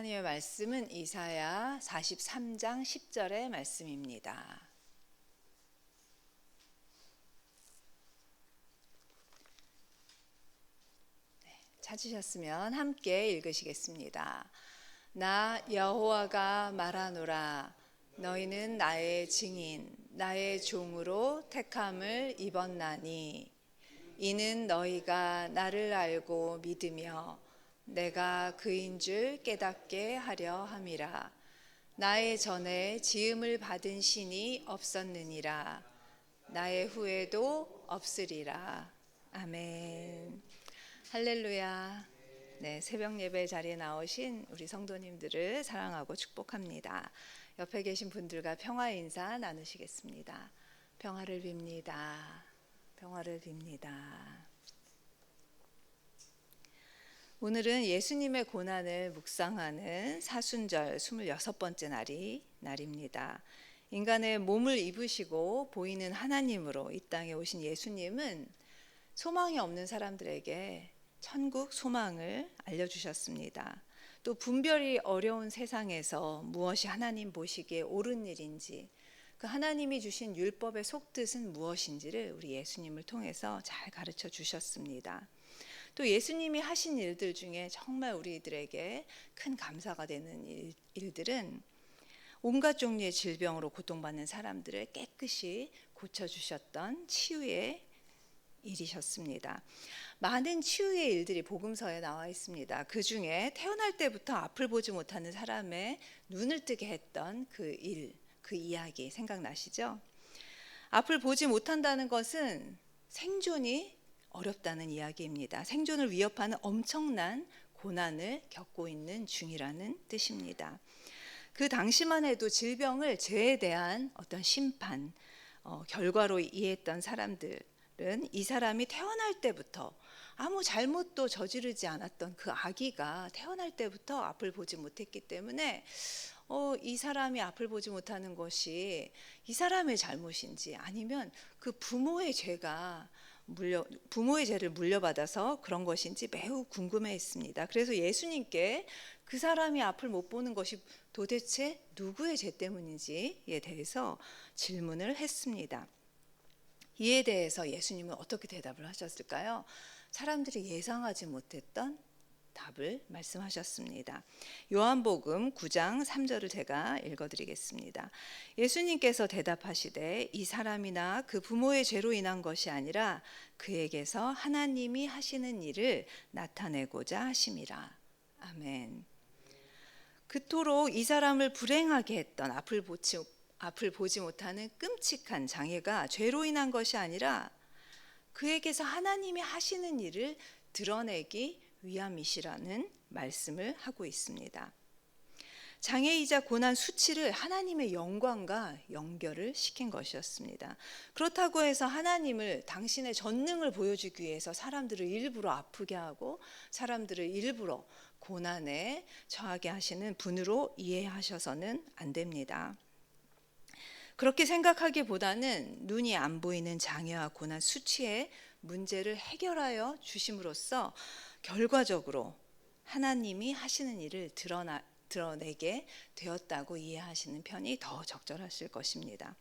하나님의 말씀은 이사야 43장 10절의 말씀입니다. 찾으셨으면 함께 읽으시겠습니다. 나 여호와가 말하노라. 너희는 나의 증인, 나의 종으로 택함을 입었나니 이는 너희가 나를 알고 믿으며 내가 그인 줄 깨닫게 하려 함이라. 나의 전에 지음을 받은 신이 없었느니라. 나의 후에도 없으리라. 아멘. 할렐루야. 네, 새벽 예배 자리에 나오신 우리 성도님들을 사랑하고 축복합니다. 옆에 계신 분들과 평화 인사 나누시겠습니다. 평화를 빕니다. 평화를 빕니다. 오늘은 예수님의 고난을 묵상하는 사순절 26번째 날입니다. 인간의 몸을 입으시고 보이는 하나님으로 이 땅에 오신 예수님은 소망이 없는 사람들에게 천국 소망을 알려주셨습니다. 또 분별이 어려운 세상에서 무엇이 하나님 보시기에 옳은 일인지, 그 하나님이 주신 율법의 속뜻은 무엇인지를 우리 예수님을 통해서 잘 가르쳐 주셨습니다. 또 예수님이 하신 일들 중에 정말 우리들에게 큰 감사가 되는 일들은 온갖 종류의 질병으로 고통받는 사람들을 깨끗이 고쳐주셨던 치유의 일이셨습니다. 많은 치유의 일들이 복음서에 나와 있습니다. 그 중에 태어날 때부터 앞을 보지 못하는 사람의 눈을 뜨게 했던 그 일, 그 이야기 생각나시죠? 앞을 보지 못한다는 것은 생존이 어렵다는 이야기입니다. 생존을 위협하는 엄청난 고난을 겪고 있는 중이라는 뜻입니다. 그 당시만 해도 질병을 죄에 대한 어떤 심판, 결과로 이해했던 사람들은 이 사람이 태어날 때부터 아무 잘못도 저지르지 않았던 그 아기가 태어날 때부터 앞을 보지 못했기 때문에 이 사람이 앞을 보지 못하는 것이 이 사람의 잘못인지 아니면 그 부모의 죄를 물려받아서 그런 것인지 매우 궁금해했습니다. 그래서 예수님께 그 사람이 앞을 못 보는 것이 도대체 누구의 죄 때문인지에 대해서 질문을 했습니다. 이에 대해서 예수님은 어떻게 대답을 하셨을까요? 사람들이 예상하지 못했던 답을 말씀하셨습니다. 요한복음 9장 3절을 제가 읽어드리겠습니다. 예수님께서 대답하시되 이 사람이나 그 부모의 죄로 인한 것이 아니라 그에게서 하나님이 하시는 일을 나타내고자 하심이라. 아멘. 그토록 이 사람을 불행하게 했던 앞을 보지 못하는 끔찍한 장애가 죄로 인한 것이 아니라 그에게서 하나님이 하시는 일을 드러내기 위함이시라는 말씀을 하고 있습니다. 장애이자 고난 수치를 하나님의 영광과 연결을 시킨 것이었습니다. 그렇다고 해서 하나님을 당신의 전능을 보여주기 위해서 사람들을 일부러 아프게 하고 사람들을 일부러 고난에 처하게 하시는 분으로 이해하셔서는 안 됩니다. 그렇게 생각하기보다는 눈이 안 보이는 장애와 고난 수치의 문제를 해결하여 주심으로써 결과적으로 하나님이 하시는 일을 드러내게 되었다고 이해하시는 편이 더 적절하실 것입니다.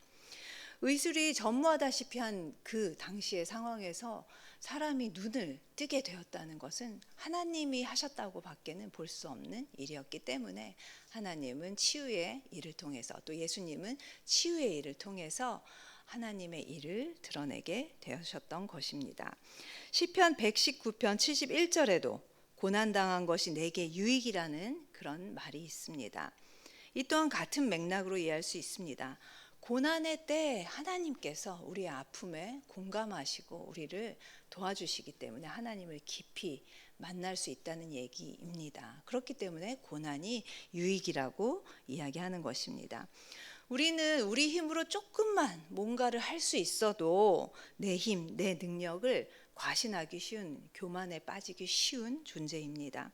의술이 전무하다시피 한 그 당시의 상황에서 사람이 눈을 뜨게 되었다는 것은 하나님이 하셨다고 밖에는 볼 수 없는 일이었기 때문에 하나님은 치유의 일을 통해서 또 예수님은 치유의 일을 통해서 하나님의 일을 드러내게 되셨던 것입니다. 시편 119편 71절에도 고난당한 것이 내게 유익이라는 그런 말이 있습니다. 이 또한 같은 맥락으로 이해할 수 있습니다. 고난의 때 하나님께서 우리의 아픔에 공감하시고 우리를 도와주시기 때문에 하나님을 깊이 만날 수 있다는 얘기입니다. 그렇기 때문에 고난이 유익이라고 이야기하는 것입니다. 우리는 우리 힘으로 조금만 뭔가를 할 수 있어도 내 힘, 내 능력을 과신하기 쉬운, 교만에 빠지기 쉬운 존재입니다.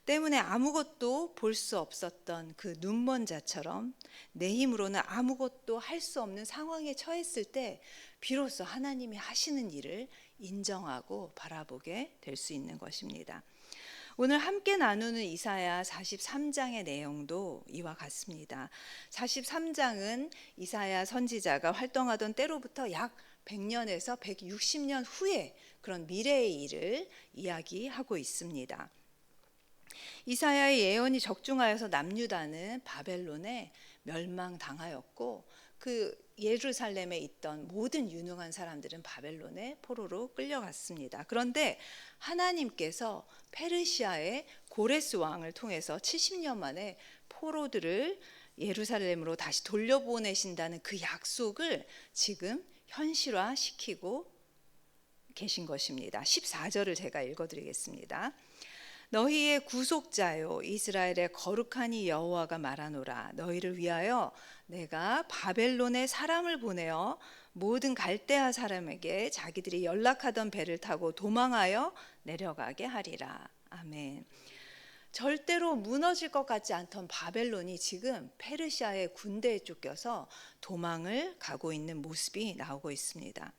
때문에 아무것도 볼 수 없었던 그 눈먼 자처럼 내 힘으로는 아무것도 할 수 없는 상황에 처했을 때 비로소 하나님이 하시는 일을 인정하고 바라보게 될 수 있는 것입니다. 오늘 함께 나누는 이사야 43장의 내용도 이와 같습니다. 43장은 이사야 선지자가 활동하던 때로부터 약 100년에서 160년 후에 그런 미래의 일을 이야기하고 있습니다. 이사야의 예언이 적중하여서 남유다는 바벨론에 멸망당하였고 그 예루살렘에 있던 모든 유능한 사람들은 바벨론의 포로로 끌려갔습니다. 그런데 하나님께서 페르시아의 고레스 왕을 통해서 70년 만에 포로들을 예루살렘으로 다시 돌려보내신다는 그 약속을 지금 현실화시키고 계신 것입니다. 14절을 제가 읽어드리겠습니다. 너희의 구속자요 이스라엘의 거룩한 이 여호와가 말하노라. 너희를 위하여 내가 바벨론에 사람을 보내어 모든 갈대아 사람에게 자기들이 연락하던 배를 타고 도망하여 내려가게 하리라. 아멘. 절대로 무너질 것 같지 않던 바벨론이 지금 페르시아의 군대에 쫓겨서 도망을 가고 있는 모습이 나오고 있습니다.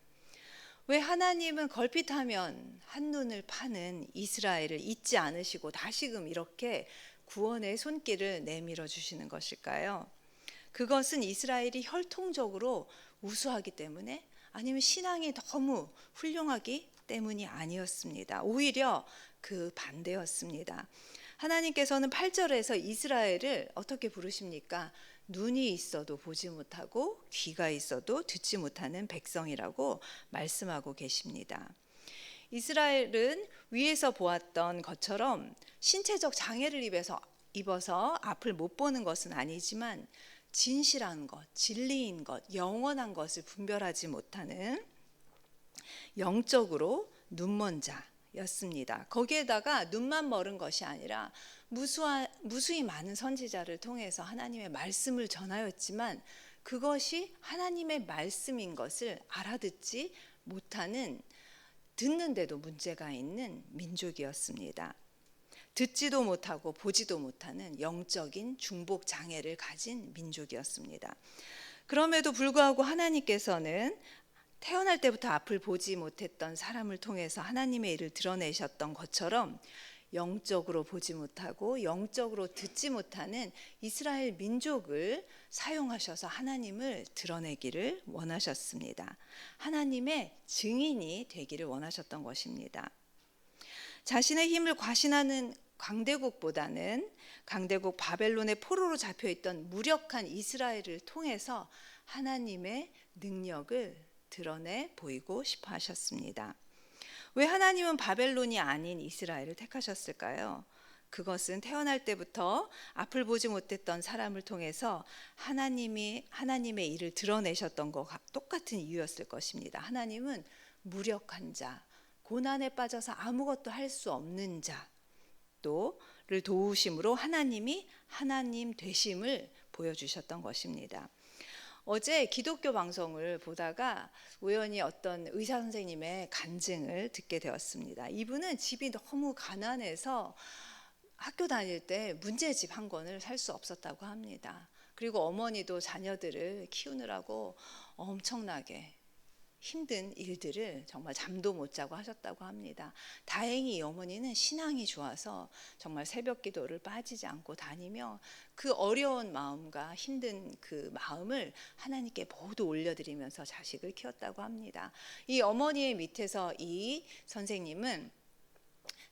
왜 하나님은 걸핏하면 한눈을 파는 이스라엘을 잊지 않으시고 다시금 이렇게 구원의 손길을 내밀어 주시는 것일까요? 그것은 이스라엘이 혈통적으로 우수하기 때문에 아니면 신앙이 너무 훌륭하기 때문이 아니었습니다. 오히려 그 반대였습니다. 하나님께서는 8절에서 이스라엘을 어떻게 부르십니까? 눈이 있어도 보지 못하고 귀가 있어도 듣지 못하는 백성이라고 말씀하고 계십니다. 이스라엘은 위에서 보았던 것처럼 신체적 장애를 입어서 앞을 못 보는 것은 아니지만 진실한 것, 진리인 것, 영원한 것을 분별하지 못하는 영적으로 눈먼 자였습니다. 거기에다가 눈만 멀은 것이 아니라 무수히 많은 선지자를 통해서 하나님의 말씀을 전하였지만 그것이 하나님의 말씀인 것을 알아듣지 못하는, 듣는데도 문제가 있는 민족이었습니다. 듣지도 못하고 보지도 못하는 영적인 중복 장애를 가진 민족이었습니다. 그럼에도 불구하고 하나님께서는 태어날 때부터 앞을 보지 못했던 사람을 통해서 하나님의 일을 드러내셨던 것처럼 영적으로 보지 못하고 영적으로 듣지 못하는 이스라엘 민족을 사용하셔서 하나님을 드러내기를 원하셨습니다. 하나님의 증인이 되기를 원하셨던 것입니다. 자신의 힘을 과신하는 강대국보다는 강대국 바벨론의 포로로 잡혀있던 무력한 이스라엘을 통해서 하나님의 능력을 드러내 보이고 싶어 하셨습니다. 왜 하나님은 바벨론이 아닌 이스라엘을 택하셨을까요? 그것은 태어날 때부터 앞을 보지 못했던 사람을 통해서 하나님의 일을 드러내셨던 것과 똑같은 이유였을 것입니다. 하나님은 무력한 자, 고난에 빠져서 아무것도 할 수 없는 자를 도우심으로 하나님이 하나님 되심을 보여주셨던 것입니다. 어제 기독교 방송을 보다가 우연히 어떤 의사 선생님의 간증을 듣게 되었습니다. 이분은 집이 너무 가난해서 학교 다닐 때 문제집 한 권을 살 수 없었다고 합니다. 그리고 어머니도 자녀들을 키우느라고 엄청나게 힘든 일들을 정말 잠도 못 자고 하셨다고 합니다. 다행히 이 어머니는 신앙이 좋아서 정말 새벽 기도를 빠지지 않고 다니며 그 어려운 마음과 힘든 그 마음을 하나님께 모두 올려드리면서 자식을 키웠다고 합니다. 이 어머니의 밑에서 이 선생님은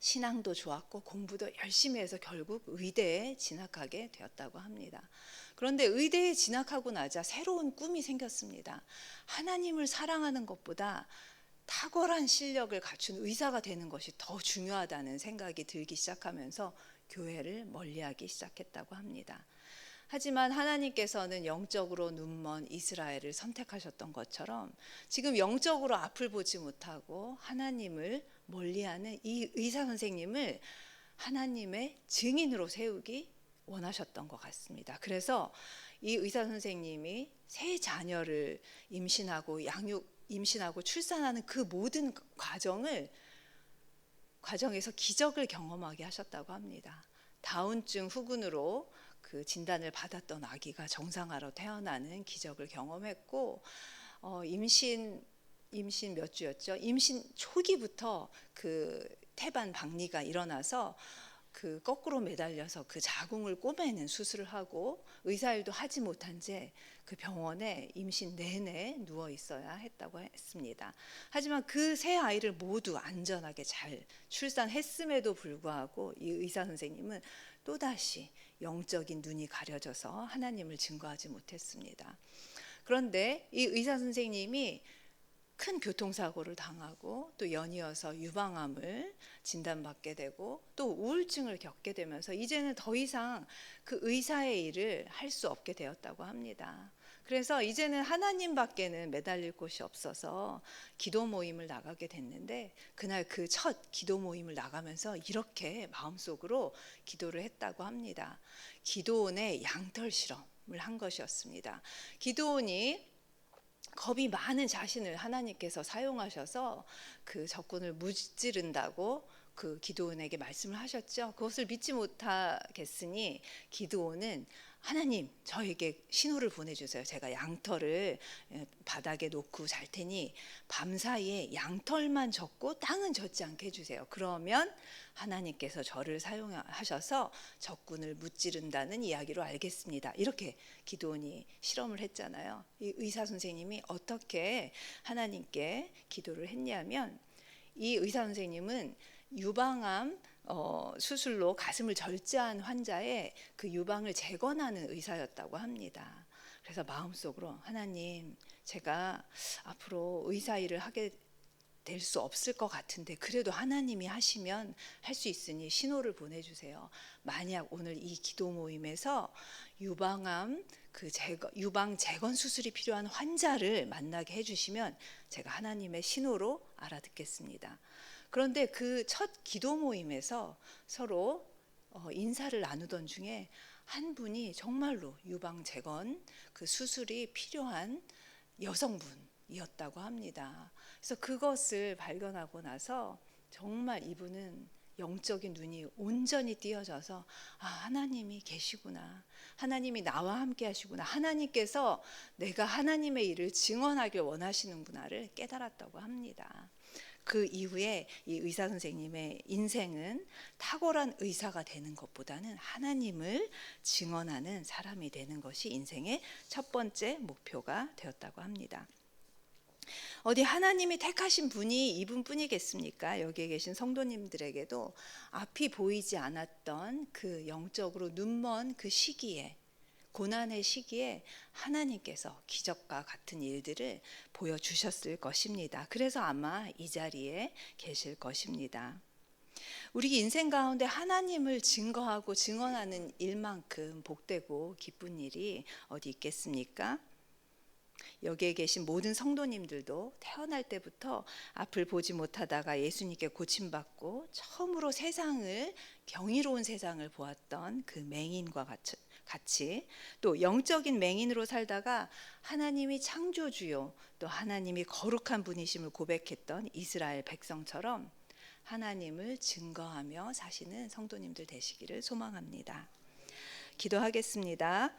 신앙도 좋았고 공부도 열심히 해서 결국 의대에 진학하게 되었다고 합니다. 그런데 의대에 진학하고 나자 새로운 꿈이 생겼습니다. 하나님을 사랑하는 것보다 탁월한 실력을 갖춘 의사가 되는 것이 더 중요하다는 생각이 들기 시작하면서 교회를 멀리하기 시작했다고 합니다. 하지만 하나님께서는 영적으로 눈먼 이스라엘을 선택하셨던 것처럼 지금 영적으로 앞을 보지 못하고 하나님을 멀리하는 이 의사 선생님을 하나님의 증인으로 세우기 원하셨던 것 같습니다. 그래서 이 의사 선생님이 세 자녀를 임신하고 출산하는 그 모든 과정에서 기적을 경험하게 하셨다고 합니다. 다운증 후군으로 그 진단을 받았던 아기가 정상화로 태어나는 기적을 경험했고 임신 몇 주였죠? 임신 초기부터 그 태반 박리가 일어나서 그 거꾸로 매달려서 그 자궁을 꼬매는 수술을 하고 의사일도 하지 못한 채 그 병원에 임신 내내 누워 있어야 했다고 했습니다. 하지만 그 세 아이를 모두 안전하게 잘 출산했음에도 불구하고 이 의사 선생님은 또다시 영적인 눈이 가려져서 하나님을 증거하지 못했습니다. 그런데 이 의사 선생님이 큰 교통사고를 당하고 또 연이어서 유방암을 진단받게 되고 또 우울증을 겪게 되면서 이제는 더 이상 그 의사의 일을 할 수 없게 되었다고 합니다. 그래서 이제는 하나님밖에는 매달릴 곳이 없어서 기도 모임을 나가게 됐는데, 그날 그 첫 기도 모임을 나가면서 이렇게 마음속으로 기도를 했다고 합니다. 기도원의 양털 실험을 한 것이었습니다. 기도원이 겁이 많은 자신을 하나님께서 사용하셔서 그 적군을 무찌른다고 그 기드온에게 말씀을 하셨죠. 그것을 믿지 못하겠으니 기드온은 하나님, 저에게 신호를 보내주세요. 제가 양털을 바닥에 놓고 잘 테니 밤사이에 양털만 젓고 땅은 젓지 않게 해주세요. 그러면 하나님께서 저를 사용하셔서 적군을 무찌른다는 이야기로 알겠습니다. 이렇게 기드온이 실험을 했잖아요. 이 의사 선생님이 어떻게 하나님께 기도를 했냐면, 이 의사 선생님은 유방암 수술로 가슴을 절제한 환자의 그 유방을 재건하는 의사였다고 합니다. 그래서 마음속으로 하나님, 제가 앞으로 의사 일을 하게 될 수 없을 것 같은데 그래도 하나님이 하시면 할 수 있으니 신호를 보내주세요. 만약 오늘 이 기도 모임에서 유방암 유방 재건 수술이 필요한 환자를 만나게 해주시면 제가 하나님의 신호로 알아듣겠습니다. 그런데 그 첫 기도 모임에서 서로 인사를 나누던 중에 한 분이 정말로 유방 재건 그 수술이 필요한 여성분이었다고 합니다. 그래서 그것을 발견하고 나서 정말 이분은 영적인 눈이 온전히 띄어져서, 아, 하나님이 계시구나, 하나님이 나와 함께 하시구나, 하나님께서 내가 하나님의 일을 증언하길 원하시는구나를 깨달았다고 합니다. 그 이후에 이 의사 선생님의 인생은 탁월한 의사가 되는 것보다는 하나님을 증언하는 사람이 되는 것이 인생의 첫 번째 목표가 되었다고 합니다. 어디 하나님이 택하신 분이 이분뿐이겠습니까? 여기에 계신 성도님들에게도 앞이 보이지 않았던 그 영적으로 눈먼 그 시기에, 고난의 시기에 하나님께서 기적과 같은 일들을 보여주셨을 것입니다. 그래서 아마 이 자리에 계실 것입니다. 우리 인생 가운데 하나님을 증거하고 증언하는 일만큼 복되고 기쁜 일이 어디 있겠습니까? 여기에 계신 모든 성도님들도 태어날 때부터 앞을 보지 못하다가 예수님께 고침받고 처음으로 세상을, 경이로운 세상을 보았던 그 맹인과 같이 또 영적인 맹인으로 살다가 하나님이 창조주요 또 하나님이 거룩한 분이심을 고백했던 이스라엘 백성처럼 하나님을 증거하며 사시는 성도님들 되시기를 소망합니다. 기도하겠습니다.